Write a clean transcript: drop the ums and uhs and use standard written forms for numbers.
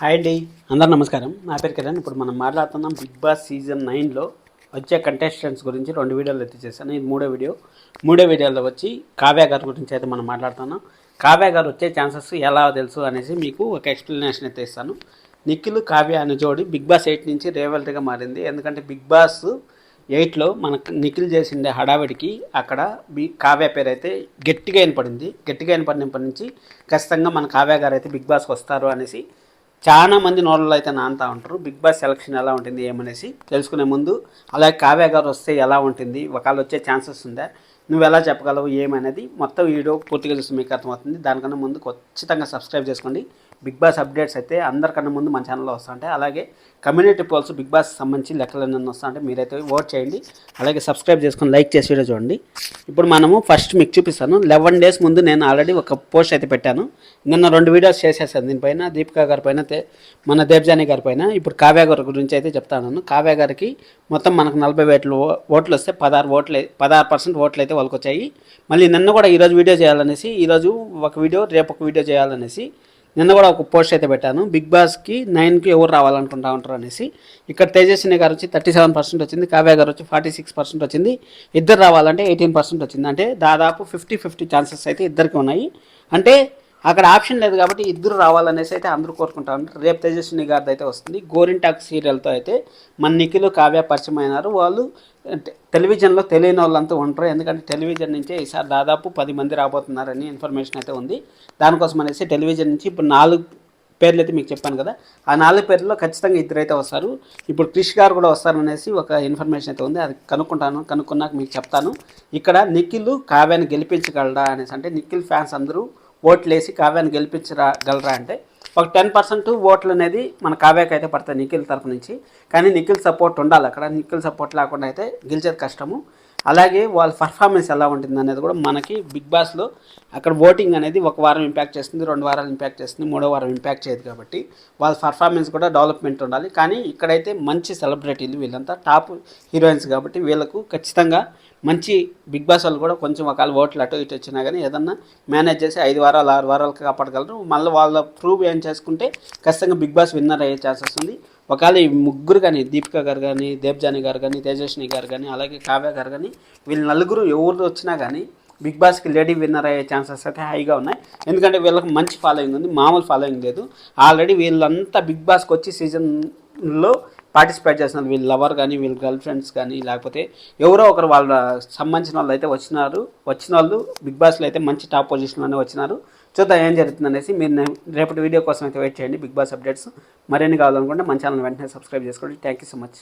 Hi అండి, అందరు నమస్కారం. నా పేరు కిరణ్. ఇప్పుడు మనం మాట్లాడుతున్నాం బిగ్ బాస్ సీజన్ 9లో వచ్చే కంటెస్టెంట్స్ గురించి 2 వీడియోలు అయితే చేశాను. ఇది మూడో వీడియోలో వచ్చి కావ్య గారి గురించి అయితే మనం మాట్లాడుతున్నాం. కావ్య గారు వచ్చే ఛాన్సెస్ ఎలా తెలుసు అనేసి మీకు ఒక ఎక్స్ప్లెనేషన్ అయితే ఇస్తాను. నిఖిల్ కావ్య అనే జోడి బిగ్ బాస్ 8 నుంచి రేవల్టీగా మారింది. ఎందుకంటే బిగ్ బాస్ 8లో మనకు నిఖిల్ చేసిండే హడావిడికి అక్కడ కావ్య పేరు అయితే గట్టిగా వినపడింది. గట్టిగా వినపడినప్పటి నుంచి ఖచ్చితంగా మన కావ్య గారు అయితే బిగ్ బాస్కి వస్తారు అనేసి చాలా మంది నోళ్ళలో అయితే నానుతూ ఉంటారు. బిగ్ బాస్ సెలక్షన్ ఎలా ఉంటుంది ఏమనేసి తెలుసుకునే ముందు, అలాగే కావ్య గారు వస్తే ఎలా ఉంటుంది, ఒకవేళ వచ్చే ఛాన్సెస్ ఉందా, నువ్వు ఎలా చెప్పగలవు ఏమనేది మొత్తం వీడియో పూర్తిగా చూస్తే మీకు అర్థమవుతుంది. దానికన్నా ముందు ఖచ్చితంగా సబ్స్క్రైబ్ చేసుకోండి. బిగ్ బాస్ అప్డేట్స్ అయితే అందరికన్నా ముందు మన ఛానల్లో వస్తుంటాయి. అలాగే కమ్యూనిటీ పోల్స్ బిగ్ బాస్ సంబంధించి లెక్కలన్నీ వస్తుంటే మీరైతే ఓట్ చేయండి. అలాగే సబ్స్క్రైబ్ చేసుకొని లైక్ చేసి వీడియో చూడండి. ఇప్పుడు మనము ఫస్ట్ మీకు చూపిస్తాను. 11 days ముందు నేను ఆల్రెడీ ఒక పోస్ట్ అయితే పెట్టాను. నిన్న 2 వీడియోస్ చేసేసాను దీనిపైన, దీపికా గారి పైన, మన దేవ్జాని గారి పైన. ఇప్పుడు కావ్య గారి గురించి అయితే చెప్తాను. కావ్య గారికి మొత్తం మనకు 40 ఓట్లు వస్తే 16% ఓట్లు అయితే వాళ్ళకి వచ్చాయి. మళ్ళీ నిన్న కూడా ఈరోజు వీడియో చేయాలనేసి, ఈరోజు ఒక వీడియో, రేపు ఒక వీడియో చేయాలనేసి నిన్న కూడా ఒక పోస్ట్ అయితే పెట్టాను. బిగ్ బాస్కి 9కి ఎవరు రావాలనుకుంటా ఉంటారు అనేసి. ఇక్కడ తేజస్విని గారు వచ్చి 37% వచ్చింది, కావ్య గారు వచ్చి 46% వచ్చింది. ఇద్దరు రావాలంటే 18% వచ్చింది. అంటే దాదాపు 50-50 ఛాన్సెస్ అయితే ఇద్దరికి ఉన్నాయి. అంటే అక్కడ ఆప్షన్ లేదు కాబట్టి ఇద్దరు రావాలనేసి అయితే అందరూ కోరుకుంటా ఉంటారు. రేపు తేజస్విని గారిది అయితే వస్తుంది. గోరింటాక్ సీరియల్తో అయితే మన నిఖిల్ కావ్య పరిచయం అయినారు. వాళ్ళు టెలివిజన్లో తెలియని వాళ్ళంతా ఉంటారు. ఎందుకంటే టెలివిజన్ నుంచే ఈసారి దాదాపు 10 మంది రాబోతున్నారని ఇన్ఫర్మేషన్ అయితే ఉంది. దానికోసం అనేసి టెలివిజన్ నుంచి ఇప్పుడు 4 పేర్లు అయితే మీకు చెప్పాను కదా, ఆ 4 పేర్లలో ఖచ్చితంగా ఇద్దరైతే వస్తారు. ఇప్పుడు క్రిష్ గారు కూడా వస్తారనేసి ఒక ఇన్ఫర్మేషన్ అయితే ఉంది. అది కనుక్కున్నాక మీకు చెప్తాను. ఇక్కడ నిఖిల్ కావ్యాన్ని గెలిపించగలరా అనేసి, అంటే నిఖిల్ ఫ్యాన్స్ అందరూ ఓట్లేసి కావ్యాన్ని గెలిపించగలరా అంటే ఒక 10% ఓట్లు అనేది మన కావ్యకి అయితే పడతాయి నిఖిల్ తరపు నుంచి. కానీ నిఖిల్ సపోర్ట్ ఉండాలి. అక్కడ నిఖిల్ సపోర్ట్ లేకుండా అయితే గెలిచేది కష్టము. అలాగే వాళ్ళ పర్ఫార్మెన్స్ ఎలా ఉంటుంది అనేది కూడా మనకి బిగ్ బాస్లో అక్కడ ఓటింగ్ అనేది ఒక వారం ఇంపాక్ట్ చేస్తుంది, 2 వారాలు ఇంపాక్ట్ చేస్తుంది, 3వ వారం ఇంపాక్ట్ చేయదు. కాబట్టి వాళ్ళ పర్ఫార్మెన్స్ కూడా డెవలప్మెంట్ ఉండాలి. కానీ ఇక్కడైతే మంచి సెలబ్రిటీలు వీళ్ళంతా టాప్ హీరోయిన్స్ కాబట్టి వీళ్ళకు ఖచ్చితంగా మంచి బిగ్ బాస్ వాళ్ళు కూడా కొంచెం ఒకవేళ ఓట్లు అటు ఇటు వచ్చినా కానీ ఏదన్నా మేనేజ్ చేసి 5 వారాలు 6 వారాలకు కాపాడగలరు. మళ్ళీ వాళ్ళ ప్రూవ్ ఏం చేసుకుంటే ఖచ్చితంగా బిగ్ బాస్ విన్నర్ అయ్యే ఛాన్సెస్ ఉంది. ఒకవేళ ఈ ముగ్గురు కానీ, దీపికా గారు కానీ, దేవ్జాని గారు కానీ, తేజస్విని గారు కానీ, అలాగే కావ్య గారు కానీ, వీళ్ళ నలుగురు ఎవరు వచ్చినా కానీ బిగ్ బాస్కి లేడీ విన్నర్ అయ్యే ఛాన్సెస్ అయితే హైగా ఉన్నాయి. ఎందుకంటే వీళ్ళకి మంచి ఫాలోయింగ్ ఉంది, మామూలు ఫాలోయింగ్ లేదు. ఆల్రెడీ వీళ్ళంతా బిగ్ బాస్కి వచ్చి సీజన్లో పార్టిసిపేట్ చేస్తున్నారు. వీళ్ళ లవర్ కానీ, వీళ్ళ గర్ల్ ఫ్రెండ్స్ కానీ, లేకపోతే ఎవరో ఒకరు వాళ్ళ సంబంధించిన వాళ్ళు అయితే వచ్చిన వాళ్ళు బిగ్ బాస్లో అయితే మంచి టాప్ పొజిషన్లోనే వచ్చినారు. చూద్దాం ఏం జరుగుతుంది అనేసి. మీరు రేపటి వీడియో కోసం అయితే వెయిట్ చేయండి. బిగ్ బాస్ అప్డేట్స్ మరిన్ని కావాలనుకుంటే మన ఛానల్ వెంటనే సబ్స్క్రైబ్ చేసుకోండి. Thank you so much.